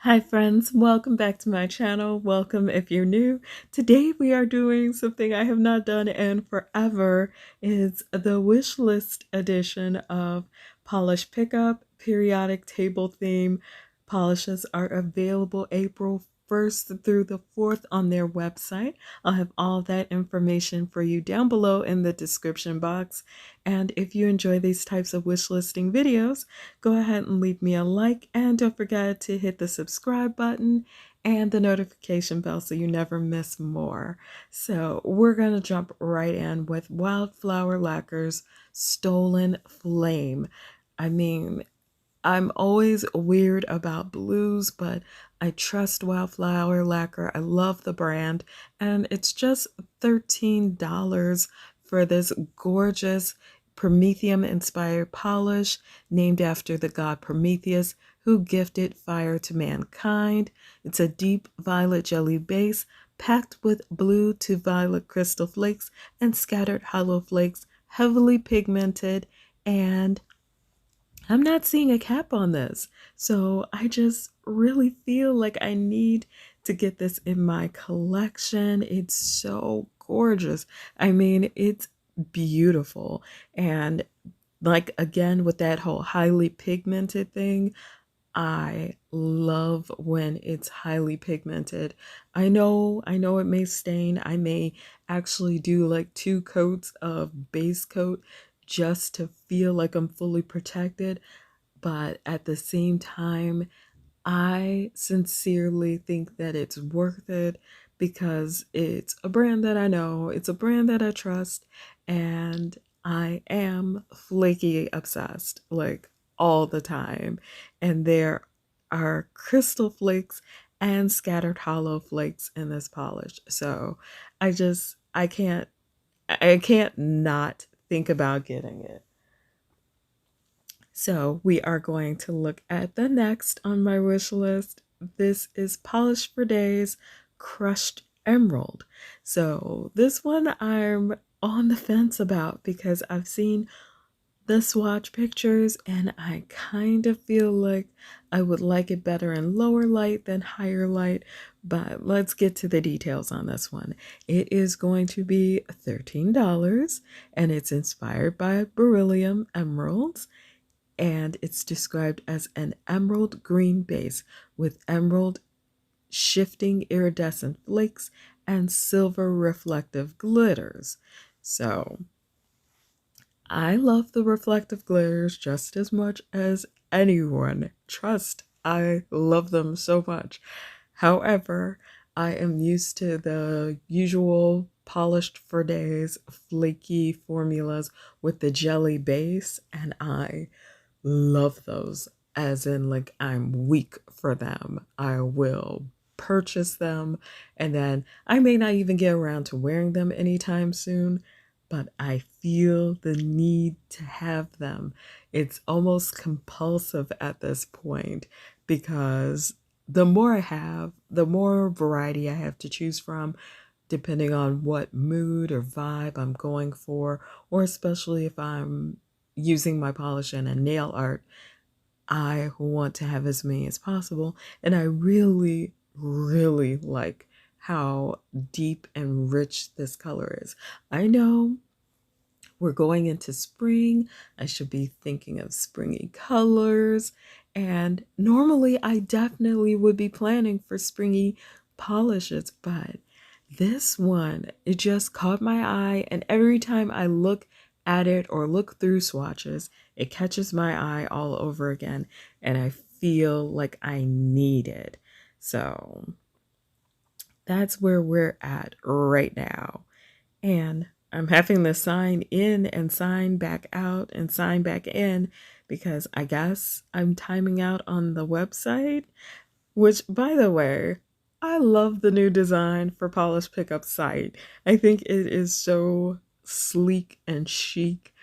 Hi friends, welcome back to my channel. Welcome if you're new. Today we are doing something I have not done in forever. It's the wish list edition of Polish Pickup. Periodic table theme polishes are available April 1st through the 4th on their website. I'll have all that information for you down below in the description box. And if you enjoy these types of wish listing videos, go ahead and leave me a like, and don't forget to hit the subscribe button and the notification bell so you never miss more. So we're going to jump right in with Wildflower Lacquer's Stolen Flame. I mean, I'm always weird about blues, but I trust Wildflower Lacquer. I love the brand, and it's just $13 for this gorgeous Prometheum inspired polish named after the god Prometheus, who gifted fire to mankind. It's a deep violet jelly base packed with blue to violet crystal flakes and scattered hollow flakes, heavily pigmented, and I'm not seeing a cap on this. So I just really feel like I need to get this in my collection. It's so gorgeous. I mean, it's beautiful. And like again with that whole highly pigmented thing, I love when it's highly pigmented. I know it may stain. I may actually do like 2 coats of base coat just to feel like I'm fully protected, but at the same time, I sincerely think that it's worth it because it's a brand that I know, it's a brand that I trust, and I am flaky obsessed like all the time. And there are crystal flakes and scattered hollow flakes in this polish. So I can't not think about getting it. So we are going to look at the next on my wish list. This is Polish for Days Crushed Emerald. So this one I'm on the fence about because I've seen the swatch pictures and I kind of feel like I would like it better in lower light than higher light, but let's get to the details on this one. It is going to be $13 and it's inspired by beryllium emeralds, and it's described as an emerald green base with emerald shifting iridescent flakes and silver reflective glitters. So I love the reflective glitters just as much as anyone. Trust, I love them so much. However, I am used to the usual polished for days flaky formulas with the jelly base, and I love those, as in like I'm weak for them. I will purchase them, and then I may not even get around to wearing them anytime soon, but I feel the need to have them. It's almost compulsive at this point because the more I have, the more variety I have to choose from, depending on what mood or vibe I'm going for, or especially if I'm using my polish in a nail art, I want to have as many as possible. And I really, really like how deep and rich this color is. I know we're going into spring. I should be thinking of springy colors. And normally I definitely would be planning for springy polishes, but this one, it just caught my eye. And every time I look at it or look through swatches, it catches my eye all over again. And I feel like I need it. So that's where we're at right now. And I'm having to sign in and sign back out and sign back in because I guess I'm timing out on the website, which, by the way, I love the new design for Polish Pickup site. I think it is so sleek and chic.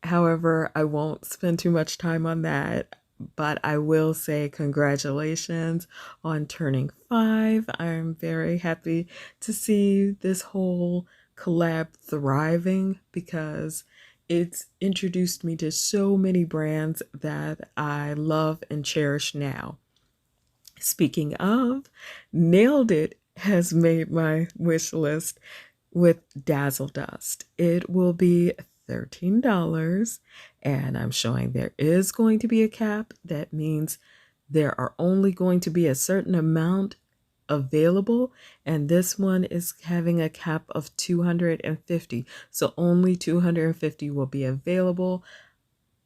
However, I won't spend too much time on that, but I will say congratulations on turning 5. I'm very happy to see this whole collab thriving because it's introduced me to so many brands that I love and cherish now. Speaking of, Nailed It has made my wish list with Dazzle Dust. It will be $13, and I'm showing there is going to be a cap. That means there are only going to be a certain amount available, and this one is having a cap of 250. So only 250 will be available.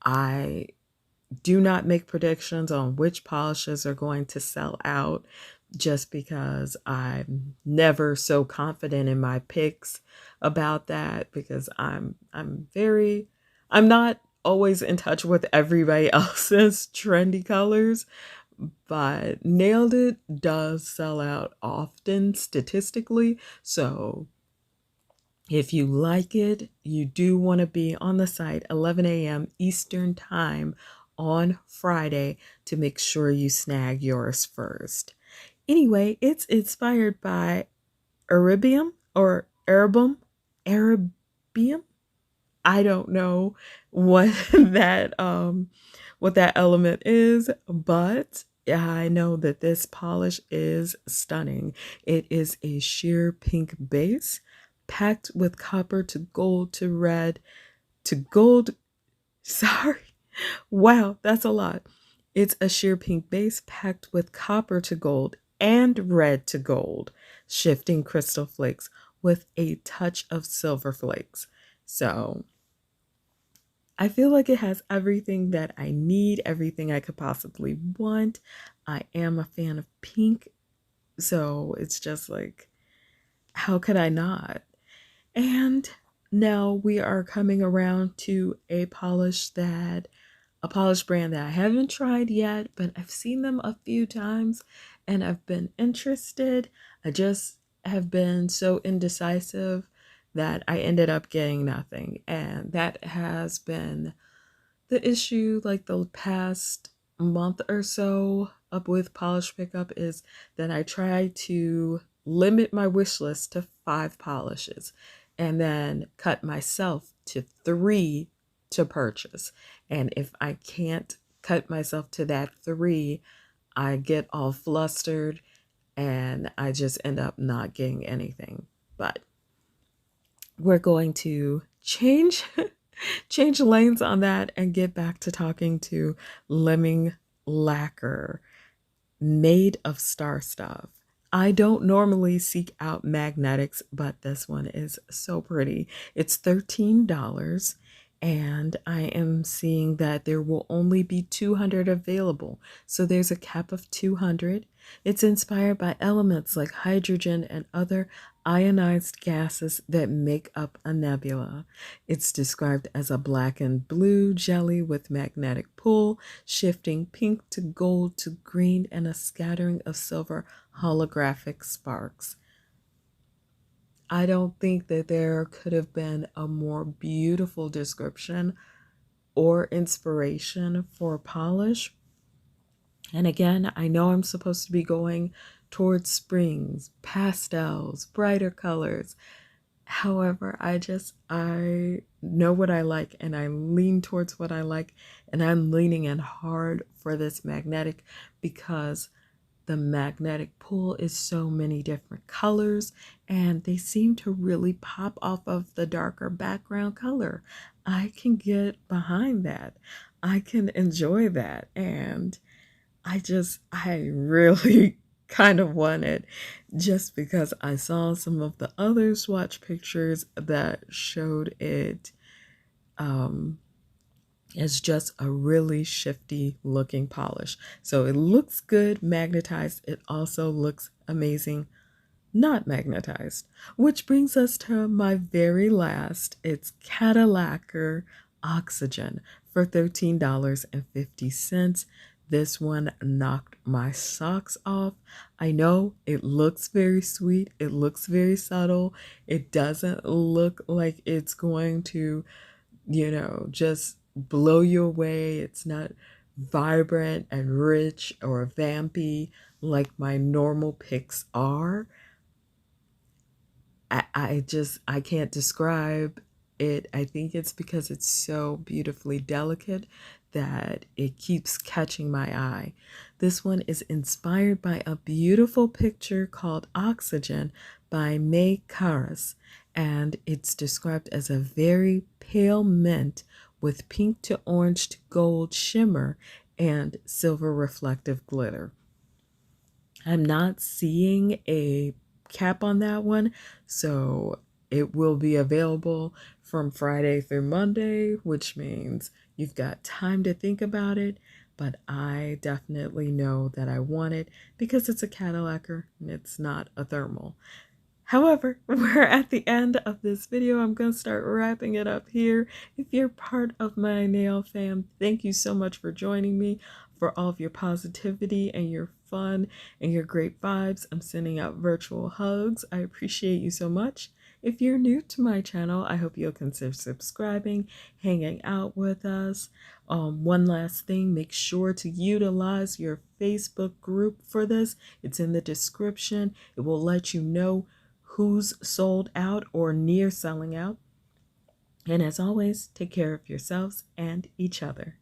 I do not make predictions on which polishes are going to sell out just because I'm never so confident in my picks about that, because I'm not always in touch with everybody else's trendy colors, but Nailed It does sell out often statistically. So if you like it, you do want to be on the site 11 a.m. Eastern Time on Friday to make sure you snag yours first. Anyway, it's inspired by Arabium or Arabum. Arabium? I don't know what that element is, but I know that this polish is stunning. It is a sheer pink base packed with copper to gold to red to gold. Sorry. Wow, that's a lot. It's a sheer pink base packed with copper to gold and red to gold, shifting crystal flakes with a touch of silver flakes. So I feel like it has everything that I need, everything I could possibly want. I am a fan of pink, so it's just like, how could I not? And now we are coming around to a polish brand that I haven't tried yet, but I've seen them a few times and I've been interested. I just have been so indecisive that I ended up getting nothing. And that has been the issue like the past month or so up with polish pickup, is that I try to limit my wish list to 5 polishes and then cut myself to 3 to purchase. And if I can't cut myself to that 3, I get all flustered and I just end up not getting anything. But we're going to change lanes on that and get back to talking to Lemming Lacquer, made of star stuff. I don't normally seek out magnetics, but this one is so pretty. It's $13, and I am seeing that there will only be 200 available. So there's a cap of 200. It's inspired by elements like hydrogen and other ionized gases that make up a nebula. It's described as a black and blue jelly with magnetic pull, shifting pink to gold to green and a scattering of silver holographic sparks. I don't think that there could have been a more beautiful description or inspiration for polish. And again, I know I'm supposed to be going towards springs, pastels, brighter colors. However, I know what I like and I lean towards what I like, and I'm leaning in hard for this magnetic because the magnetic pull is so many different colors and they seem to really pop off of the darker background color. I can get behind that. I can enjoy that, and I really kind of want it just because I saw some of the other swatch pictures that showed it um, as just a really shifty looking polish. So it looks good magnetized. It also looks amazing not magnetized. Which brings us to my very last. It's Cadillac Oxygen for $13.50. This one knocked my socks off. I know it looks very sweet. It looks very subtle. It doesn't look like it's going to, just blow you away. It's not vibrant and rich or vampy like my normal picks are. I can't describe it. I think it's because it's so beautifully delicate that it keeps catching my eye. This one is inspired by a beautiful picture called Oxygen by May Caras, and it's described as a very pale mint with pink to orange to gold shimmer and silver reflective glitter. I'm not seeing a cap on that one, so it will be available from Friday through Monday, which means you've got time to think about it. But I definitely know that I want it because it's a Cadillacer and it's not a thermal. However, we're at the end of this video. I'm going to start wrapping it up here. If you're part of my nail fam, thank you so much for joining me, for all of your positivity and your fun and your great vibes. I'm sending out virtual hugs. I appreciate you so much. If you're new to my channel, I hope you'll consider subscribing, hanging out with us. One last thing, make sure to utilize your Facebook group for this. It's in the description. It will let you know who's sold out or near selling out. And as always, take care of yourselves and each other.